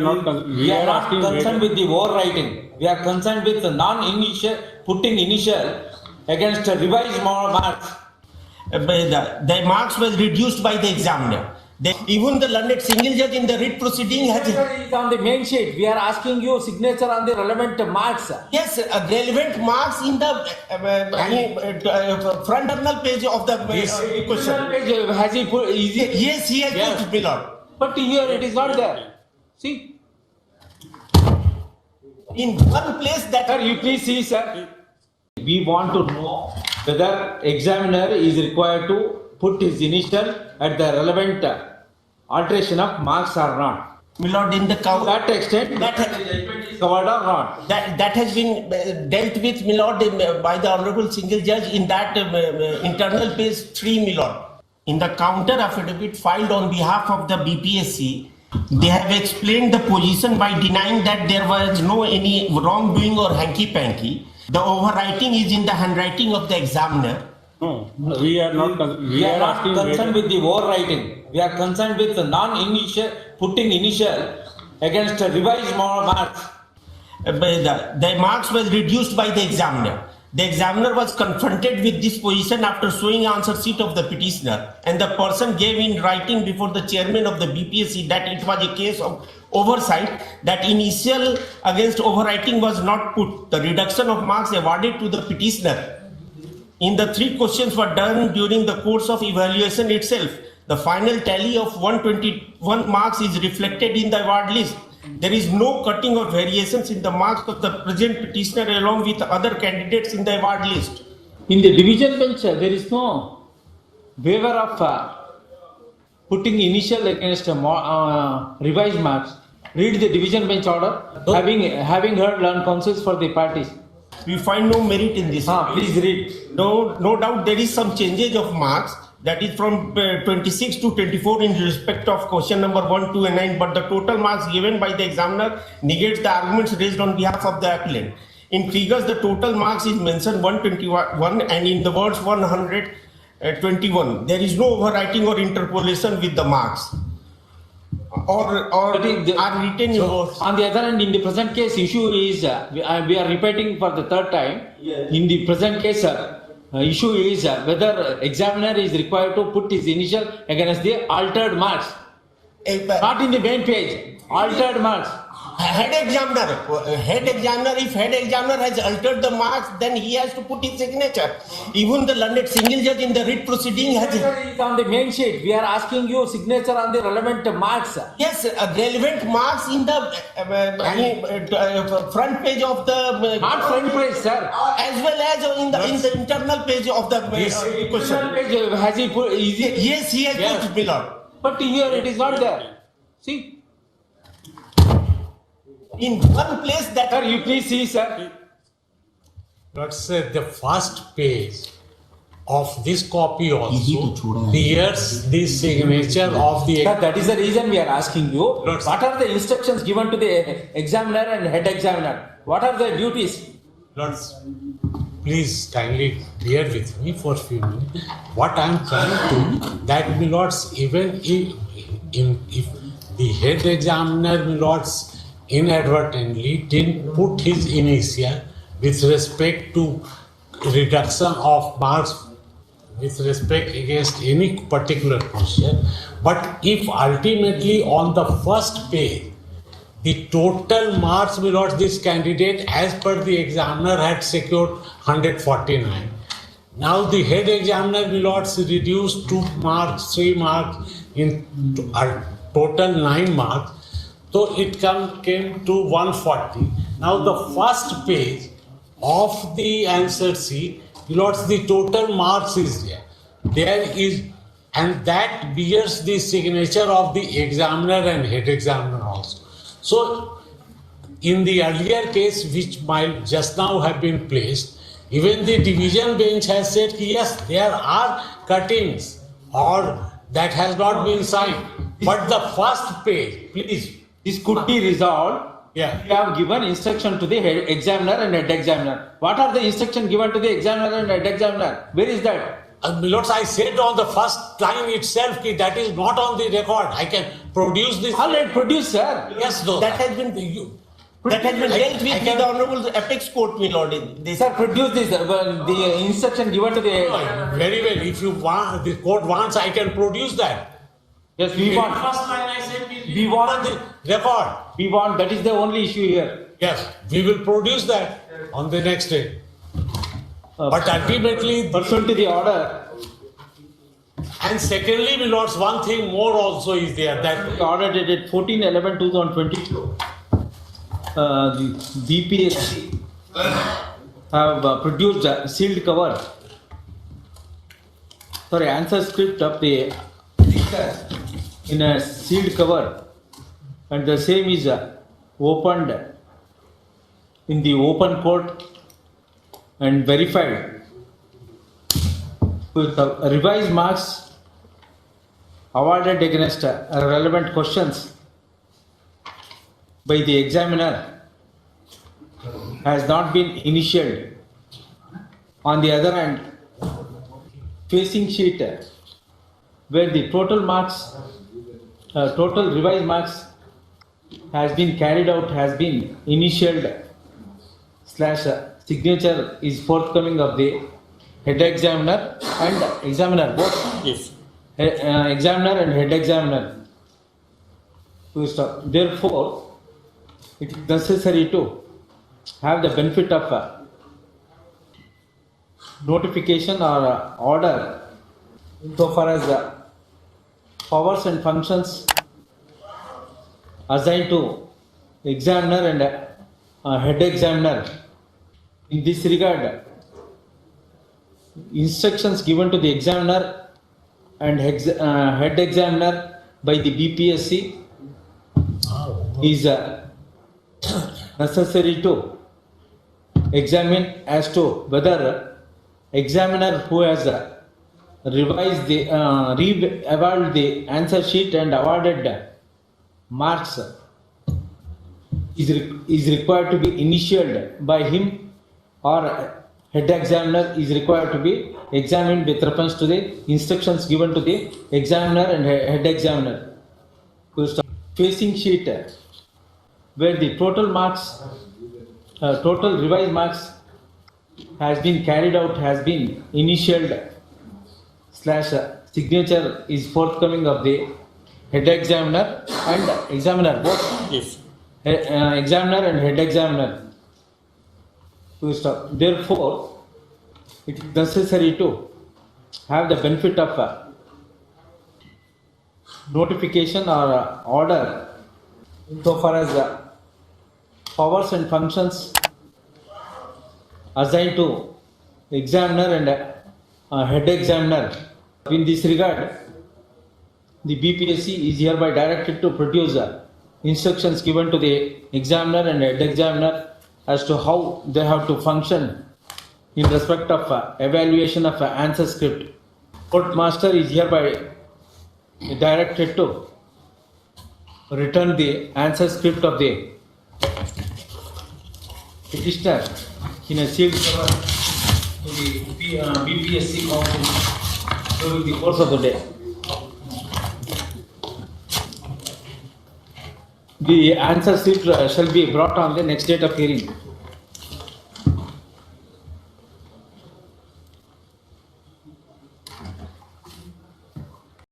We are not concerned with the overwriting. We are concerned with the non-initial, putting initial against a revised marks. The marks was reduced by the examiner. Even the learned single judge in the writ proceeding has... Is on the main sheet. We are asking you signature on the relevant marks. Yes, relevant marks in the frontal page of the question. Has he put? Yes, he has put, my lord. But here it is not there. See. In one place that... Sir, you please see, sir. We want to know whether examiner is required to put his initial at the relevant alteration of marks or not. My lord, in the To that extent, that is covered or not? That has been dealt with, my lord, by the Honorable Single Judge in that internal page 3, my lord. In the counter affidavit filed on behalf of the BPSC, they have explained the position by denying that there was no any wrongdoing or hanky-panky. The overwriting is in the handwriting of the examiner. No, we are not. We are not concerned with the overwriting. We are concerned with the non-initial, putting initial against a revised marks. The marks was reduced by the examiner. The examiner was confronted with this position after showing answer sheet of the petitioner, and the person gave in writing before the chairman of the BPSC that it was a case of oversight, that initial against overwriting was not put. The reduction of marks awarded to the petitioner in the 3 questions were done during the course of evaluation itself. The final tally of 121 marks is reflected in the award list. There is no cutting or variations in the marks of the present petitioner along with other candidates in the award list. In the division bench, there is no waiver of putting initial against revised marks. Read the division bench order, having heard learned counsels for the parties. We find no merit in this. Please read. No doubt there is some changes of marks, that is from 26 to 24 in respect of question number 1, 2 and 9, but the total marks given by the examiner negates the arguments raised on behalf of the appellant. In figures, the total marks is mentioned 121 and in the words 121. There is no overwriting or interpolation with the marks. Or are written words. On the other hand, in the present case, issue is, we are repeating for the third time. Yes. In the present case, issue is whether examiner is required to put his initial against the altered marks. Not in the main page, altered marks. Head examiner, if head examiner has altered the marks, then he has to put his signature. Even the learned single judge in the writ proceeding has... Is on the main sheet. We are asking you signature on the relevant marks. Yes, relevant marks in the front page of the... Not front page, sir. As well as in the internal page of the question. Page, has he put? Yes, he has put, my lord. But here it is not there. See. In one place that... Sir, you please see, sir. Let's say the first page of this copy also bears the signature of the... Sir, that is the reason we are asking you. Lord, what are the instructions given to the examiner and head examiner? What are the duties? Lords, please kindly bear with me for a few minutes. What I am trying to, that my lords, even if the head examiner, my lords, inadvertently didn't put his initial with respect to reduction of marks with respect against any particular question, but if ultimately on the first page the total marks, my lords, this candidate as per the examiner had secured 149. Now the head examiner, my lords, reduced 2 marks, 3 marks in total 9 marks. So it came to 140. Now the first page of the answer sheet, lords, the total marks is there. There is, and that bears the signature of the examiner and head examiner also. So in the earlier case, which might just now have been placed, even the division bench has said, yes, there are cuttings or that has not been signed. But the first page, please. This could be resolved. Yeah. We have given instruction to the head examiner and head examiner. What are the instructions given to the examiner and head examiner? Where is that? My lords, I said on the first line itself that is not on the record. I can produce this. All right, produce, sir. Yes, no. That has been dealt with the Honorable Apex Court, my lord. Sir, produce this, the instruction given to the... Very well. If you want, the court wants, I can produce that. Yes, we want. First line I said We want the record. We want, that is the only issue here. Yes, we will produce that on the next day. But ultimately, Pursuant to the order, and secondly, my lords, one thing more also is there that the order dated 14/11/2022, the BPSC have produced a sealed cover, answer script of the in a sealed cover, and the same is opened in the open court and verified with revised marks awarded against relevant questions by the examiner has not been initialed. On the other hand, facing sheet where the total marks, total revised marks has been carried out, has been initialed / signature is forthcoming of the head examiner and examiner both. Yes. Examiner and head examiner. Therefore, it is necessary to have the benefit of notification or order so far as the powers and functions assigned to examiner and head examiner. In this regard, instructions given to the examiner and head examiner by the BPSC is necessary to examine as to whether examiner who has revised the re-evaluated the answer sheet and awarded marks is required to be initialed by him, or head examiner is required to be examined with reference to the instructions given to the examiner and head examiner. Facing sheet where the total marks, total revised marks has been carried out, has been initialed / signature is forthcoming of the head examiner and examiner both. Yes. Examiner and head examiner. Therefore, it is necessary to have the benefit of notification or order so far as powers and functions assigned to examiner and head examiner. In this regard, the BPSC is hereby directed to produce instructions given to the examiner and head examiner as to how they have to function in respect of evaluation of answer script. Court master is hereby directed to return the answer script of the petitioner in a sealed cover to the BPSC counsel during the course of the day. The answer sheet shall be brought on the next date of hearing.